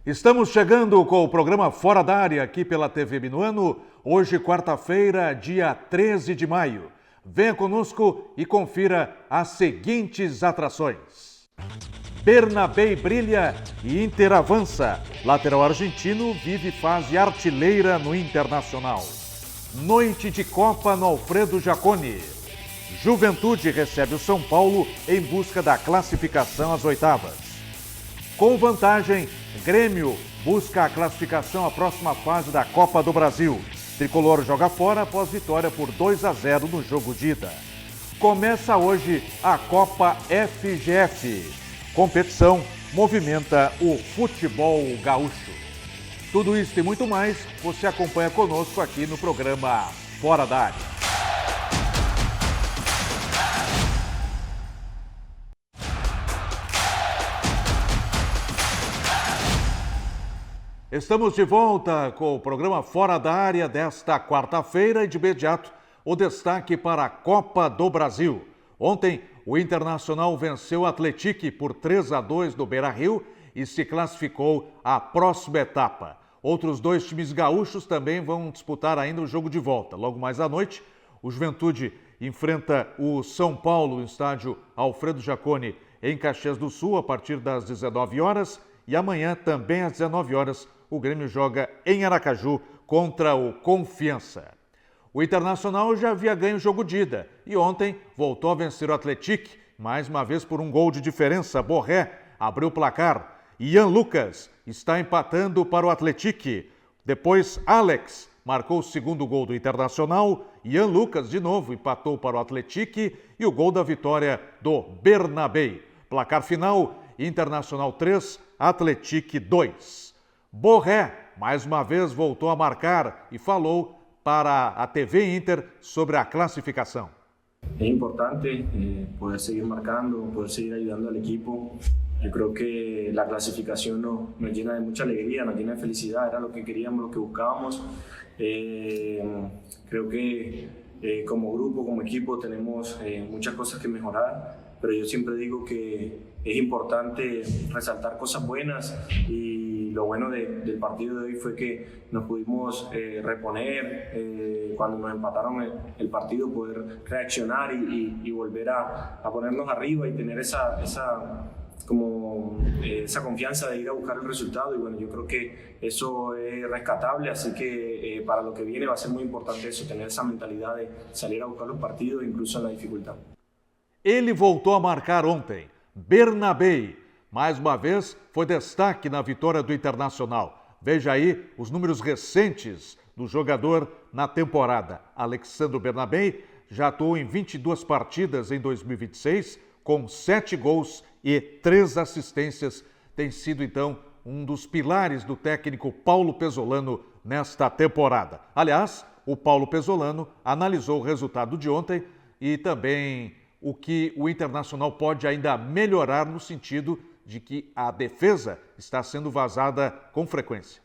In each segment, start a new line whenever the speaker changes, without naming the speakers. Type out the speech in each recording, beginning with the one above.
Estamos chegando com o programa Fora da Área aqui pela TV Minuano, hoje quarta-feira, dia 13 de maio. Venha conosco e confira as seguintes atrações. Bernabé brilha e Inter avança. Lateral argentino vive fase artilheira no Internacional. Noite de Copa no Alfredo Jaconi. Juventude recebe o São Paulo em busca da classificação às oitavas. Com vantagem, Grêmio busca a classificação à próxima fase da Copa do Brasil. Tricolor joga fora após vitória por 2-0 no jogo de ida. Começa hoje a Copa FGF. Competição movimenta o futebol gaúcho. Tudo isso e muito mais você acompanha conosco aqui no programa Fora da Área. Estamos de volta com o programa Fora da Área desta quarta-feira e de imediato o destaque para a Copa do Brasil. Ontem o Internacional venceu o Atlético por 3-2 no Beira-Rio e se classificou à próxima etapa. Outros dois times gaúchos também vão disputar ainda o jogo de volta. Logo mais à noite, o Juventude enfrenta o São Paulo no estádio Alfredo Jaconi em Caxias do Sul a partir das 19 horas e amanhã também às 19 horas o Grêmio joga em Aracaju contra o Confiança. O Internacional já havia ganho o jogo de ida e ontem voltou a vencer o Atlético, mais uma vez por um gol de diferença. Borré abriu o placar. Ian Lucas está empatando para o Atlético. Depois, Alex marcou o segundo gol do Internacional. Ian Lucas, de novo, empatou para o Atlético e o gol da vitória do Bernabé. Placar final, Internacional 3, Atlético 2. Borré, mais uma vez, voltou a marcar e falou para a TV Inter sobre a classificação.
Es importante poder seguir marcando, poder seguir ayudando al equipo. Yo creo que la clasificación nos llena de mucha alegría, nos llena de felicidad, era lo que queríamos, lo que buscábamos. Creo que como grupo, como equipo tenemos muchas cosas que mejorar, pero yo siempre digo que es importante resaltar cosas buenas y lo bueno del partido de hoy fue que nos pudimos reponer, cuando nos empataron el partido, poder reaccionar y volver a ponernos arriba y tener esa confianza de ir a buscar el resultado. Y bueno, yo creo que eso es rescatable, así que para lo que viene va a ser muy importante eso, tener esa mentalidad de salir a buscar los partidos incluso en la dificultad.
Ele voltou a marcar ontem. Bernabé, mais uma vez, foi destaque na vitória do Internacional. Veja aí os números recentes do jogador na temporada. Alexandre Bernabé já atuou em 22 partidas em 2026, com 7 gols e 3 assistências. Tem sido, então, um dos pilares do técnico Paulo Pesolano nesta temporada. Aliás, o Paulo Pesolano analisou o resultado de ontem e também o que o Internacional pode ainda melhorar no sentido de que a defesa está sendo vazada com frequência.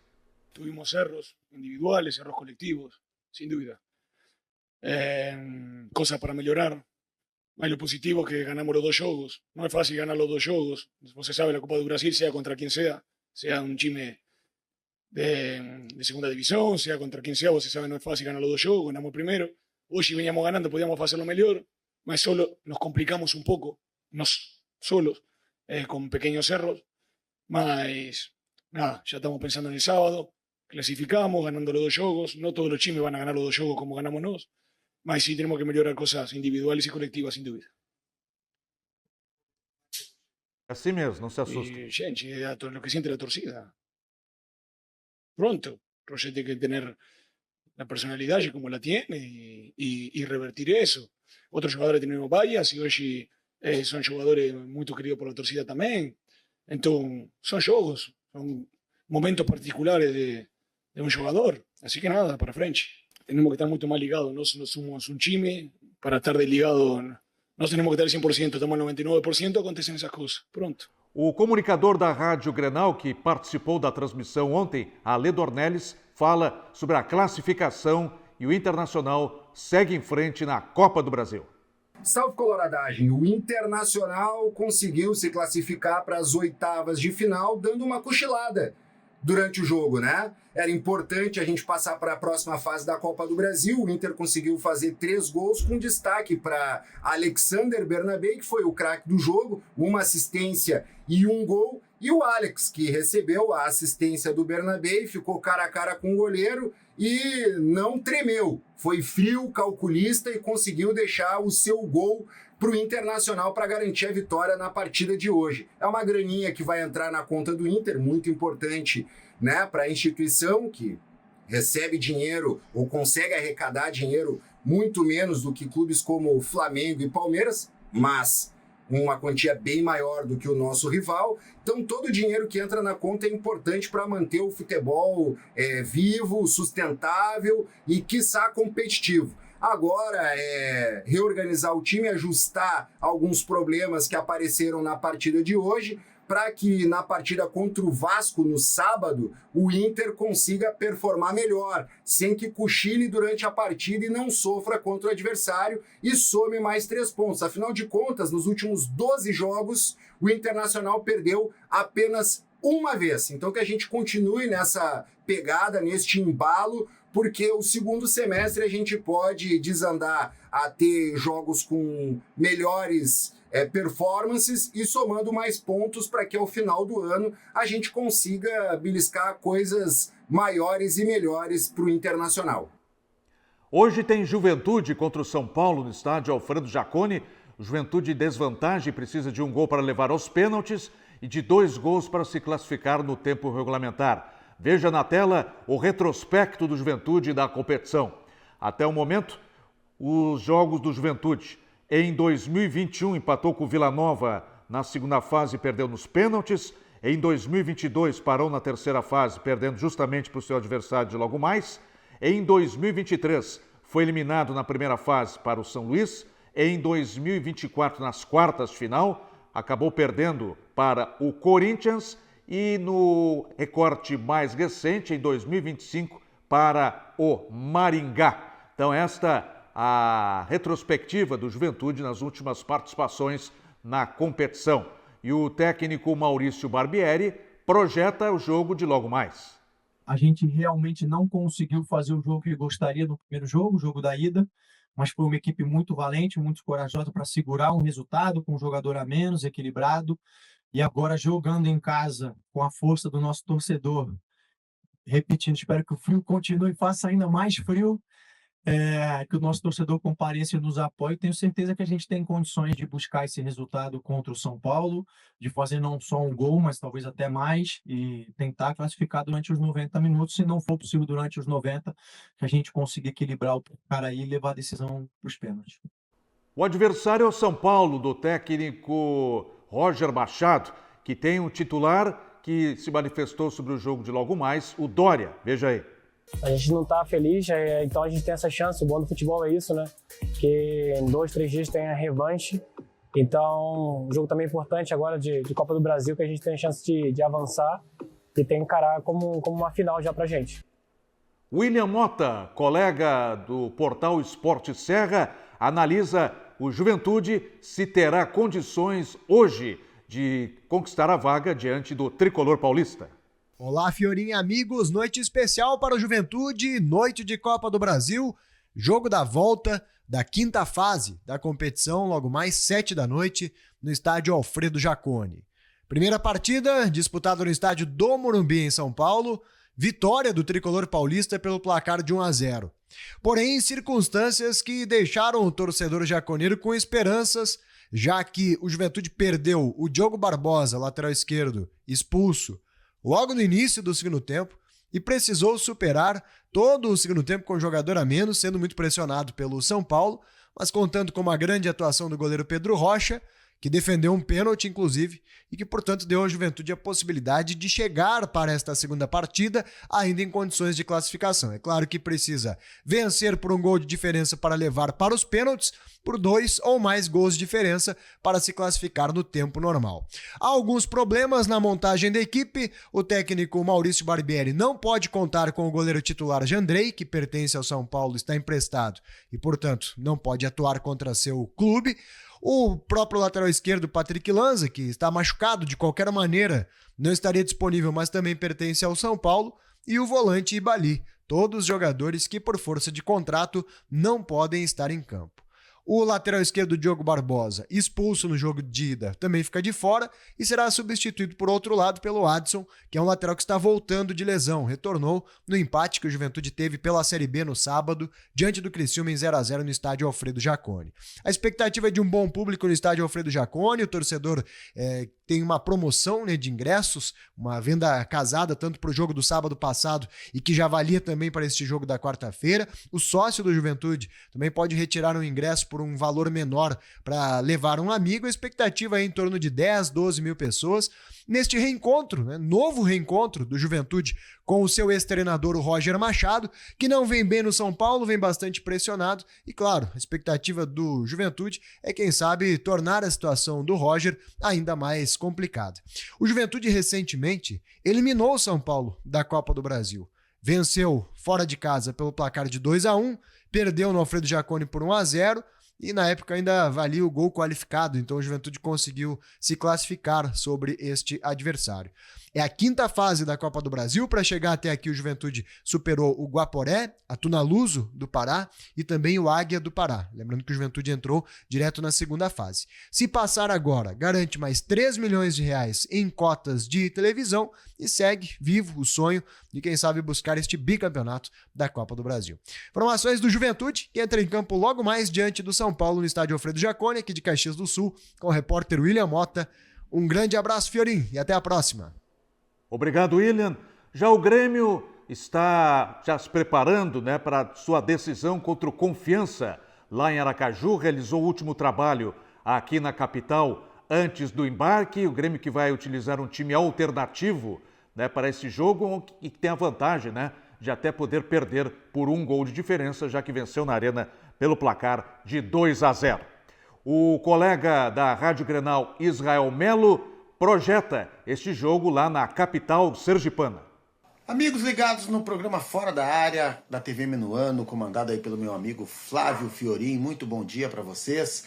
Tuvimos erros individuales, erros colectivos, sin duda. Cosas para melhorar. Hay lo positivo que ganamos los dos jogos. No es fácil ganar los dos jogos. Você sabe, la Copa do Brasil, sea contra quien sea un time de segunda división, sea contra quien sea, você sabe, no es fácil ganar los dos jogos. Ganamos primero. Hoy si veníamos ganando podíamos hacerlo mejor. Más solo nos complicamos un poco, solos, con pequeños errores. Mas nada, ya estamos pensando en el sábado. Clasificamos ganando los dos jogos. No todos los times van a ganar los dos jogos como ganamos nosotros. Mas sí tenemos que mejorar cosas individuales y colectivas, sin duda.
Assim mesmo, não se assusta.
Y, gente, es lo que siente la torcida. Pronto, Roger tiene que tener la personalidad como la tiene y revertir eso. Otros jugadores tenemos vallas y hoy son jugadores muy queridos por la torcida también. Entonces, son juegos, son momentos particulares de un jugador. Así que nada, para frente. Tenemos que estar mucho más ligados. No somos un time para estar desligado. No tenemos que estar al 100%, estamos al 99%, acontecem essas coisas. Pronto.
O comunicador da Rádio Grenal, que participou da transmissão ontem, Ale Dornelles, fala sobre a classificação e o Internacional segue em frente na Copa do Brasil.
Salve coloradagem, o Internacional conseguiu se classificar para as oitavas de final dando uma cochilada. durante o jogo, né? Era importante a gente passar para a próxima fase da Copa do Brasil. O Inter conseguiu fazer 3 gols, com destaque para Alexander Bernabé, que foi o craque do jogo, 1 assistência e 1 gol. E o Alex, que recebeu a assistência do Bernabé, ficou cara a cara com o goleiro e não tremeu. Foi frio, calculista e conseguiu deixar o seu gol para o Internacional para garantir a vitória na partida de hoje. É uma graninha que vai entrar na conta do Inter, muito importante, né, para a instituição que recebe dinheiro ou consegue arrecadar dinheiro muito menos do que clubes como Flamengo e Palmeiras, mas uma quantia bem maior do que o nosso rival. Então todo o dinheiro que entra na conta é importante para manter o futebol vivo, sustentável e, quiçá, competitivo. Agora é reorganizar o time, ajustar alguns problemas que apareceram na partida de hoje, para que na partida contra o Vasco no sábado, o Inter consiga performar melhor, sem que cochile durante a partida e não sofra contra o adversário e some mais 3 pontos. Afinal de contas, nos últimos 12 jogos, o Internacional perdeu apenas uma vez. Então que a gente continue nessa pegada, neste embalo, porque o segundo semestre a gente pode desandar a ter jogos com melhores performances e somando mais pontos para que ao final do ano a gente consiga beliscar coisas maiores e melhores para o Internacional.
Hoje tem Juventude contra o São Paulo no estádio Alfredo Jaconi. Juventude em desvantagem, precisa de 1 gol para levar aos pênaltis e de 2 gols para se classificar no tempo regulamentar. Veja na tela o retrospecto do Juventude da competição. Até o momento, os jogos do Juventude. Em 2021, empatou com o Vila Nova na segunda fase e perdeu nos pênaltis. Em 2022, parou na terceira fase, perdendo justamente para o seu adversário de logo mais. Em 2023, foi eliminado na primeira fase para o São Luís. Em 2024, nas quartas de final, acabou perdendo para o Corinthians. E no recorte mais recente, em 2025, para o Maringá. Então esta a retrospectiva do Juventude nas últimas participações na competição. E o técnico Maurício Barbieri projeta o jogo de logo mais.
A gente realmente não conseguiu fazer o jogo que gostaria no primeiro jogo, o jogo da ida, mas foi uma equipe muito valente, muito corajosa para segurar um resultado com um jogador a menos, equilibrado. E agora jogando em casa com a força do nosso torcedor, repetindo, espero que o frio continue e faça ainda mais frio, que o nosso torcedor compareça e nos apoie. Tenho certeza que a gente tem condições de buscar esse resultado contra o São Paulo, de fazer não só um gol, mas talvez até mais, e tentar classificar durante os 90 minutos, se não for possível durante os 90, que a gente consiga equilibrar o cara aí e levar a decisão para os pênaltis.
O adversário é o São Paulo, do técnico Roger Machado, que tem um titular que se manifestou sobre o jogo de logo mais, o Dória. Veja aí.
A gente não está feliz, então a gente tem essa chance. O bom do futebol é isso, né? Que em 2, 3 dias tem a revanche. Então, um jogo também importante agora de Copa do Brasil, que a gente tem a chance de avançar e tem que encarar como uma final já pra gente.
William Mota, colega do portal Esporte Serra, analisa o Juventude se terá condições hoje de conquistar a vaga diante do tricolor paulista.
Olá, Fiorinha, amigos, noite especial para o Juventude, noite de Copa do Brasil, jogo da volta da quinta fase da competição, logo mais 7 da noite, no estádio Alfredo Jaconi. Primeira partida, disputada no estádio do Morumbi, em São Paulo, vitória do tricolor paulista pelo placar de 1-0. Porém, circunstâncias que deixaram o torcedor jaconeiro com esperanças, já que o Juventude perdeu o Diogo Barbosa, lateral esquerdo, expulso, logo no início do segundo tempo, e precisou superar todo o segundo tempo com um jogador a menos, sendo muito pressionado pelo São Paulo, mas contando com uma grande atuação do goleiro Pedro Rocha, que defendeu um pênalti, inclusive, e que, portanto, deu à Juventude a possibilidade de chegar para esta segunda partida ainda em condições de classificação. É claro que precisa vencer por um gol de diferença para levar para os pênaltis, por 2 ou mais gols de diferença para se classificar no tempo normal. Há alguns problemas na montagem da equipe. O técnico Maurício Barbieri não pode contar com o goleiro titular Jandrei, que pertence ao São Paulo, está emprestado e, portanto, não pode atuar contra seu clube. O próprio lateral esquerdo, Patrick Lanza, que está machucado de qualquer maneira, não estaria disponível, mas também pertence ao São Paulo, e o volante Ibali, todos jogadores que por força de contrato não podem estar em campo. O lateral esquerdo Diogo Barbosa, expulso no jogo de ida, também fica de fora e será substituído por outro lado pelo Adson, que é um lateral que está voltando de lesão. Retornou no empate que o Juventude teve pela Série B no sábado, diante do Criciúma em 0-0 no estádio Alfredo Jaconi. A expectativa é de um bom público no estádio Alfredo Jaconi, o torcedor tem uma promoção, né, de ingressos, uma venda casada tanto para o jogo do sábado passado e que já valia também para este jogo da quarta-feira. O sócio do Juventude também pode retirar um ingresso por um valor menor para levar um amigo. A expectativa é em torno de 10, 12 mil pessoas neste reencontro, né, novo reencontro do Juventude com o seu ex-treinador, o Roger Machado, que não vem bem no São Paulo, vem bastante pressionado e, claro, a expectativa do Juventude é, quem sabe, tornar a situação do Roger ainda mais complicada. O Juventude recentemente eliminou o São Paulo da Copa do Brasil. Venceu fora de casa pelo placar de 2-1, perdeu no Alfredo Jaconi por 1-0 e na época ainda valia o gol qualificado, então o Juventude conseguiu se classificar sobre este adversário. É a quinta fase da Copa do Brasil. Para chegar até aqui, o Juventude superou o Guaporé, a Tunaluso do Pará e também o Águia do Pará. Lembrando que o Juventude entrou direto na segunda fase. Se passar agora, garante mais 3 milhões de reais em cotas de televisão e segue vivo o sonho de, quem sabe, buscar este bicampeonato da Copa do Brasil. Informações do Juventude, que entra em campo logo mais diante do São Paulo no estádio Alfredo Jaconi, aqui de Caxias do Sul, com o repórter William Mota. Um grande abraço, Fiorim, e até a próxima.
Obrigado, William. Já o Grêmio está já se preparando, né, para sua decisão contra o Confiança. Lá em Aracaju, realizou o último trabalho aqui na capital antes do embarque. O Grêmio que vai utilizar um time alternativo, né, para esse jogo e que tem a vantagem, né, de até poder perder por 1 gol de diferença, já que venceu na Arena pelo placar de 2-0. O colega da Rádio Grenal, Israel Melo, projeta este jogo lá na capital sergipana.
Amigos ligados no programa Fora da Área, da TV Minuano, comandado aí pelo meu amigo Flávio Fiorim, muito bom dia para vocês.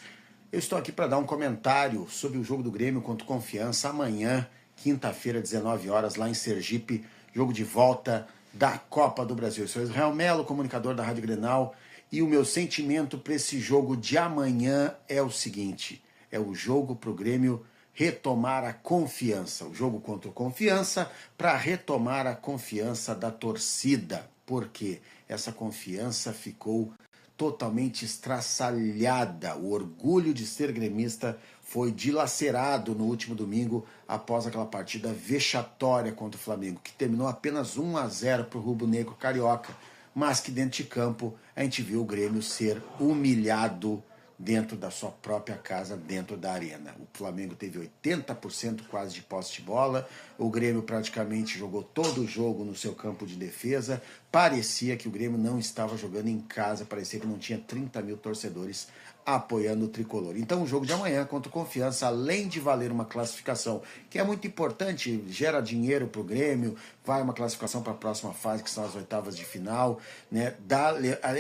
Eu estou aqui para dar um comentário sobre o jogo do Grêmio contra o Confiança amanhã, quinta-feira, 19 horas, lá em Sergipe, jogo de volta da Copa do Brasil. Eu sou Israel Melo, comunicador da Rádio Grenal, e o meu sentimento para esse jogo de amanhã é o seguinte: é o jogo para o Grêmio retomar a confiança, o jogo contra o Confiança, para retomar a confiança da torcida, porque essa confiança ficou totalmente estraçalhada. O orgulho de ser gremista foi dilacerado no último domingo após aquela partida vexatória contra o Flamengo, que terminou apenas 1-0 para o rubro-negro carioca, mas que dentro de campo a gente viu o Grêmio ser humilhado dentro da sua própria casa, dentro da arena. O Flamengo teve 80% quase de posse de bola, o Grêmio praticamente jogou todo o jogo no seu campo de defesa, parecia que o Grêmio não estava jogando em casa, parecia que não tinha 30 mil torcedores apoiando o tricolor. Então o jogo de amanhã contra o Confiança, além de valer uma classificação, que é muito importante, gera dinheiro para o Grêmio, vai uma classificação para a próxima fase, que são as oitavas de final, né?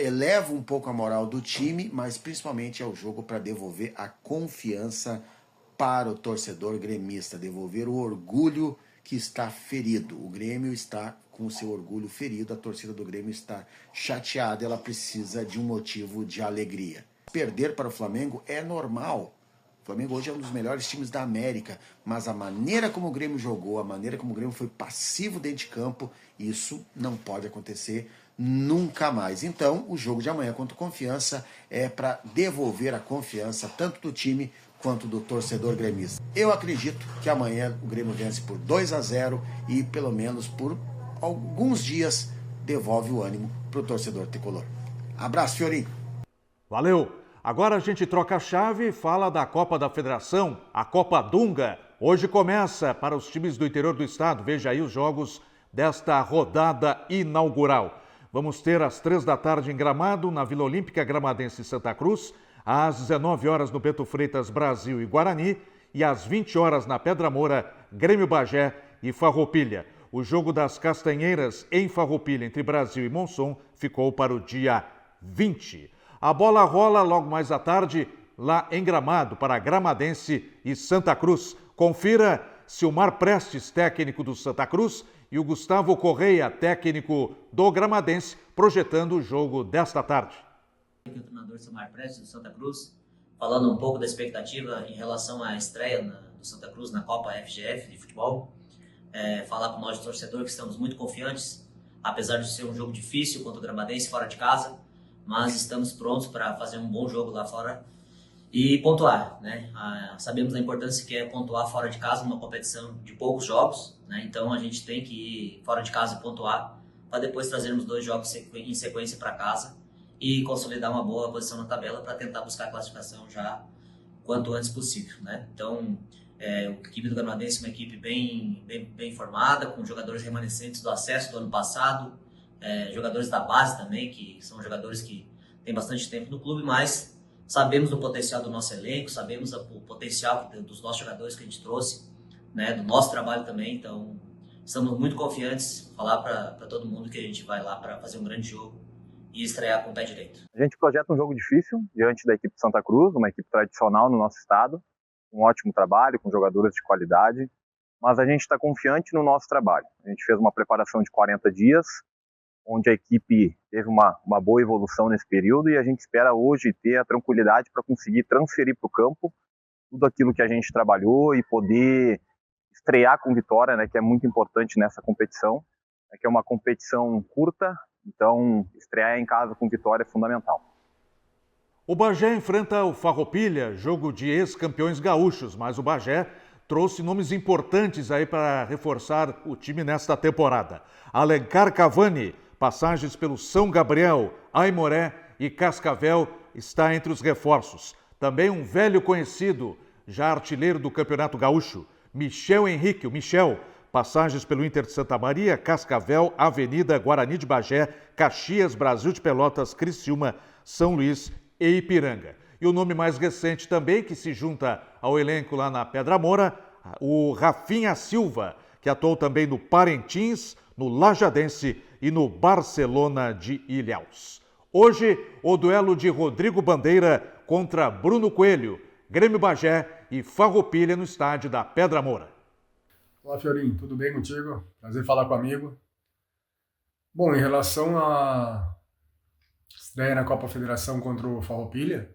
Eleva um pouco a moral do time, mas principalmente é o jogo para devolver a confiança para o torcedor gremista, devolver o orgulho que está ferido. O Grêmio está com o seu orgulho ferido, a torcida do Grêmio está chateada, ela precisa de um motivo de alegria. Perder para o Flamengo é normal. O Flamengo hoje é um dos melhores times da América, mas a maneira como o Grêmio jogou, a maneira como o Grêmio foi passivo dentro de campo, isso não pode acontecer nunca mais. Então, o jogo de amanhã contra o Confiança é para devolver a confiança tanto do time quanto do torcedor gremista. Eu acredito que amanhã o Grêmio vence por 2-0 e pelo menos por alguns dias devolve o ânimo para o torcedor tricolor. Abraço, Fiorim.
Valeu! Agora a gente troca a chave e fala da Copa da Federação, a Copa Dunga. Hoje começa para os times do interior do estado. Veja aí os jogos desta rodada inaugural. Vamos ter às 15h em Gramado, na Vila Olímpica Gramadense Santa Cruz, às 19 horas no Bento Freitas Brasil e Guarani e às 20 horas na Pedra Moura, Grêmio Bagé e Farroupilha. O jogo das Castanheiras em Farroupilha entre Brasil e Monson ficou para o dia 20. A bola rola logo mais à tarde lá em Gramado para Gramadense e Santa Cruz. Confira Silmar Prestes, técnico do Santa Cruz, e o Gustavo Correia, técnico do Gramadense, projetando o jogo desta tarde.
Aqui o treinador Silmar Prestes do Santa Cruz, falando um pouco da expectativa em relação à estreia do Santa Cruz na Copa FGF de futebol. Falar com nós, torcedores, que estamos muito confiantes, apesar de ser um jogo difícil contra o Gramadense fora de casa, mas estamos prontos para fazer um bom jogo lá fora e pontuar, né? Sabemos da importância que é pontuar fora de casa numa competição de poucos jogos, né? Então a gente tem que ir fora de casa e pontuar para depois trazermos 2 jogos em sequência para casa e consolidar uma boa posição na tabela para tentar buscar a classificação já quanto antes possível, né? Então, a equipe do Gramadense é uma equipe bem formada, com jogadores remanescentes do acesso do ano passado, jogadores da base também, que são jogadores que têm bastante tempo no clube, mas sabemos do potencial do nosso elenco, sabemos o potencial dos nossos jogadores que a gente trouxe, né, do nosso trabalho também, então estamos muito confiantes, falar para todo mundo que a gente vai lá para fazer um grande jogo e estrear com o pé direito.
A gente projeta um jogo difícil diante da equipe de Santa Cruz, uma equipe tradicional no nosso estado, um ótimo trabalho, com jogadores de qualidade, mas a gente está confiante no nosso trabalho. A gente fez uma preparação de 40 dias, onde a equipe teve uma boa evolução nesse período e a gente espera hoje ter a tranquilidade para conseguir transferir para o campo tudo aquilo que a gente trabalhou e poder estrear com vitória, né, que é muito importante nessa competição, que é uma competição curta, então estrear em casa com vitória é fundamental.
O Bagé enfrenta o Farroupilha, jogo de ex-campeões gaúchos, mas o Bagé trouxe nomes importantes aí para reforçar o time nesta temporada. Alencar Cavani, passagens pelo São Gabriel, Aimoré e Cascavel, está entre os reforços. Também um velho conhecido, já artilheiro do Campeonato Gaúcho, Michel Henrique, o Michel, passagens pelo Inter de Santa Maria, Cascavel, Avenida, Guarani de Bagé, Caxias, Brasil de Pelotas, Criciúma, São Luís e Ipiranga. E o nome mais recente também, que se junta ao elenco lá na Pedra Moura, o Rafinha Silva, que atuou também no Parintins, no Lajadense e no Barcelona de Ilhéus. Hoje, o duelo de Rodrigo Bandeira contra Bruno Coelho, Grêmio Bagé e Farroupilha no estádio da Pedra Moura.
Olá, Fiorinho, tudo bem contigo? Prazer falar com o amigo. Bom, em relação à estreia na Copa Federação contra o Farroupilha,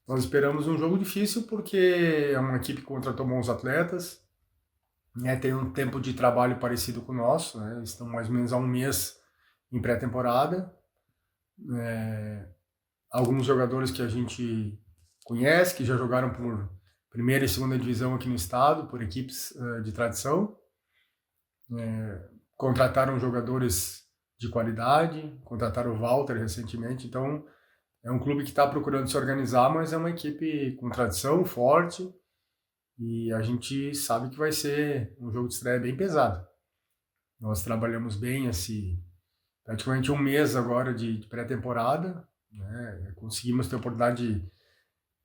nós esperamos um jogo difícil porque é uma equipe que contratou bons atletas, né, tem um tempo de trabalho parecido com o nosso, né, estão mais ou menos há um mês em pré-temporada. Alguns jogadores que a gente conhece, que já jogaram por primeira e segunda divisão aqui no estado, por equipes de tradição. Contrataram jogadores de qualidade, contrataram o Walter recentemente, então é um clube que está procurando se organizar, mas é uma equipe com tradição, forte, e a gente sabe que vai ser um jogo de estreia bem pesado. Nós trabalhamos bem praticamente um mês agora de pré-temporada, né? Conseguimos ter a oportunidade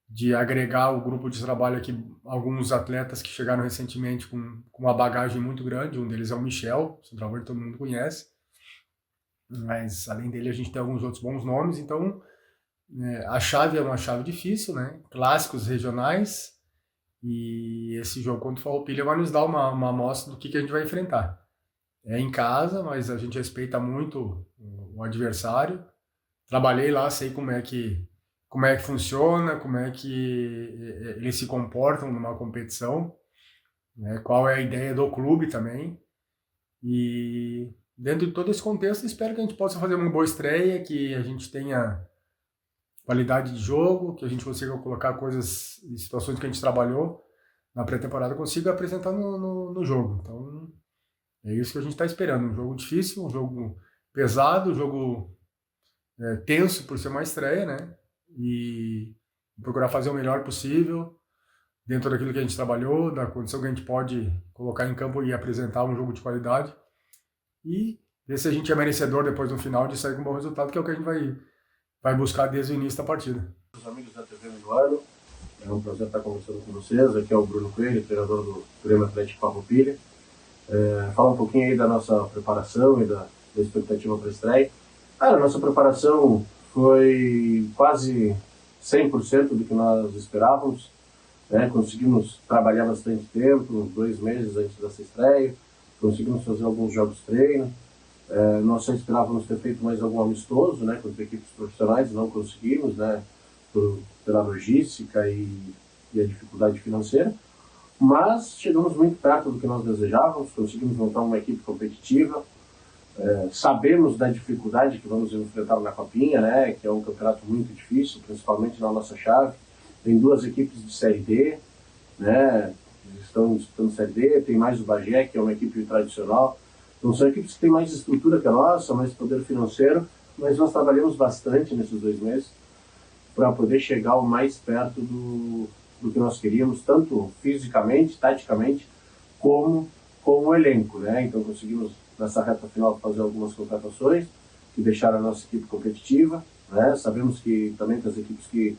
de agregar o grupo de trabalho aqui, alguns atletas que chegaram recentemente com uma bagagem muito grande. Um deles é o Michel, centroavante que todo mundo conhece, mas além dele a gente tem alguns outros bons nomes. Então a chave é uma chave difícil, né? Clássicos regionais, e esse jogo contra o Farroupilha vai nos dar uma amostra do que a gente vai enfrentar. É em casa, mas a gente respeita muito o adversário. Trabalhei lá, sei como é que funciona, como é que eles se comportam numa competição, né? Qual é a ideia do clube também. E dentro de todo esse contexto, espero que a gente possa fazer uma boa estreia, que a gente tenha qualidade de jogo, que a gente consiga colocar coisas e situações que a gente trabalhou na pré-temporada, consiga apresentar no jogo. Então, é isso que a gente está esperando. Um jogo difícil, um jogo pesado, um jogo tenso por ser uma estreia, né? E procurar fazer o melhor possível dentro daquilo que a gente trabalhou, da condição que a gente pode colocar em campo e apresentar um jogo de qualidade, e ver se a gente é merecedor depois no final de sair com um bom resultado, que é o que a gente vai buscar desde o início da partida.
Os amigos da TV Minuano, é um prazer estar conversando com vocês. Aqui é o Bruno Coelho, treinador do Grêmio Atlético Farroupilha. Falar um pouquinho aí da nossa preparação e da expectativa para a estreia. A nossa preparação foi quase 100% do que nós esperávamos, né? Conseguimos trabalhar bastante tempo, uns 2 meses antes dessa estreia, conseguimos fazer alguns jogos treino. Nós só esperávamos ter feito mais algum amistoso, né, contra equipes profissionais, não conseguimos, né, pela logística e a dificuldade financeira, mas chegamos muito perto do que nós desejávamos, conseguimos montar uma equipe competitiva, sabemos da dificuldade que vamos enfrentar na Copinha, né, que é um campeonato muito difícil, principalmente na nossa chave. Tem 2 equipes de Série D, né, estão disputando Série D, tem mais o Bagé, que é uma equipe tradicional. Então são equipes que têm mais estrutura que a nossa, mais poder financeiro, mas nós trabalhamos bastante nesses 2 meses para poder chegar o mais perto do que nós queríamos, tanto fisicamente, taticamente, como o elenco, né? Então conseguimos, nessa reta final, fazer algumas contratações que deixaram a nossa equipe competitiva, né? Sabemos que também que as equipes que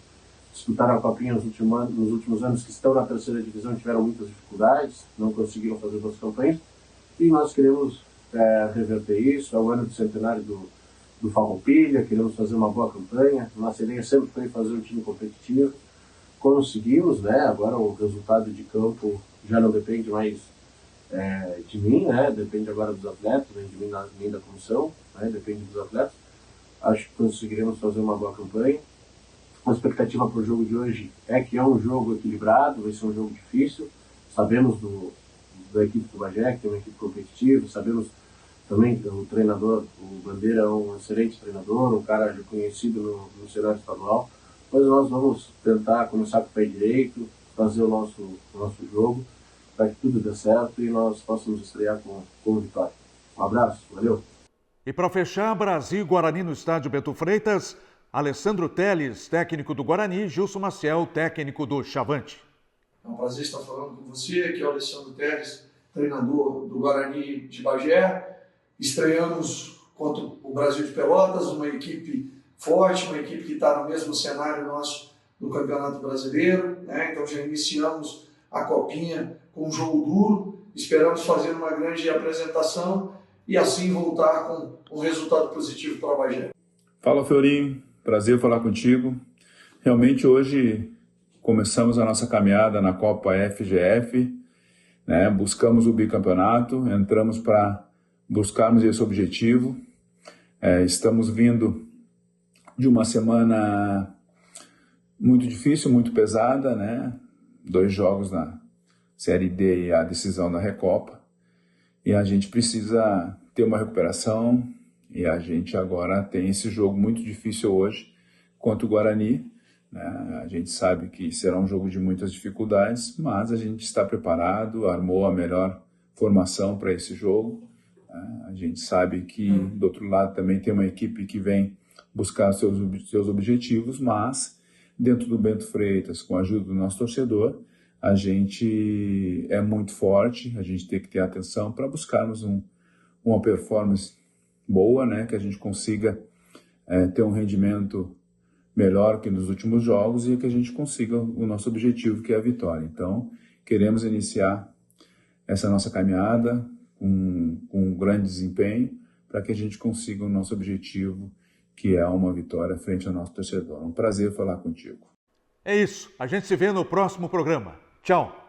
disputaram a Copinha nos últimos anos, que estão na 3ª divisão, tiveram muitas dificuldades, não conseguiram fazer boas campanhas, e nós queremos reverter isso. É o ano do centenário do Farroupilha, queremos fazer uma boa campanha. Nossa ideia sempre foi fazer um time competitivo. Conseguimos, né? Agora o resultado de campo já não depende mais de mim, né? Depende agora dos atletas, nem de mim nem da comissão, né? Depende dos atletas. Acho que conseguiremos fazer uma boa campanha. A expectativa para o jogo de hoje é que é um jogo equilibrado, vai ser um jogo difícil. Sabemos da equipe do Bagé, que é uma equipe competitiva, sabemos também que o treinador, o Bandeira, é um excelente treinador, um cara reconhecido no cenário estadual, mas nós vamos tentar começar com o pé direito, fazer o nosso jogo, para que tudo dê certo e nós possamos estrear com vitória. Um abraço, valeu!
E para fechar, Brasil e Guarani no estádio Bento Freitas, Alessandro Teles, técnico do Guarani, Gilson Maciel, técnico do Chavante.
É um prazer estar falando com você, aqui é o Alessandro Teles, treinador do Guarani de Bagé. Estreamos contra o Brasil de Pelotas, uma equipe forte, uma equipe que está no mesmo cenário nosso do Campeonato Brasileiro, né? Então já iniciamos a Copinha com um jogo duro, esperamos fazer uma grande apresentação e assim voltar com um resultado positivo para o Bagé.
Fala, Fiorinho, prazer falar contigo. Realmente hoje começamos a nossa caminhada na Copa FGF, né? Buscamos o bicampeonato, entramos para buscarmos esse objetivo. Estamos vindo de uma semana muito difícil, muito pesada, né? 2 jogos na Série D e a decisão da Recopa. E a gente precisa ter uma recuperação e a gente agora tem esse jogo muito difícil hoje contra o Guarani, né? A gente sabe que será um jogo de muitas dificuldades, mas a gente está preparado, armou a melhor formação para esse jogo. A gente sabe que do outro lado também tem uma equipe que vem buscar seus objetivos, mas dentro do Bento Freitas, com a ajuda do nosso torcedor, a gente é muito forte, a gente tem que ter atenção para buscarmos uma performance boa, né? Que a gente consiga ter um rendimento melhor que nos últimos jogos e que a gente consiga o nosso objetivo, que é a vitória. Então, queremos iniciar essa nossa caminhada com um grande desempenho para que a gente consiga o nosso objetivo, que é uma vitória frente ao nosso torcedor. É um prazer falar contigo.
É isso. A gente se vê no próximo programa. Tchau.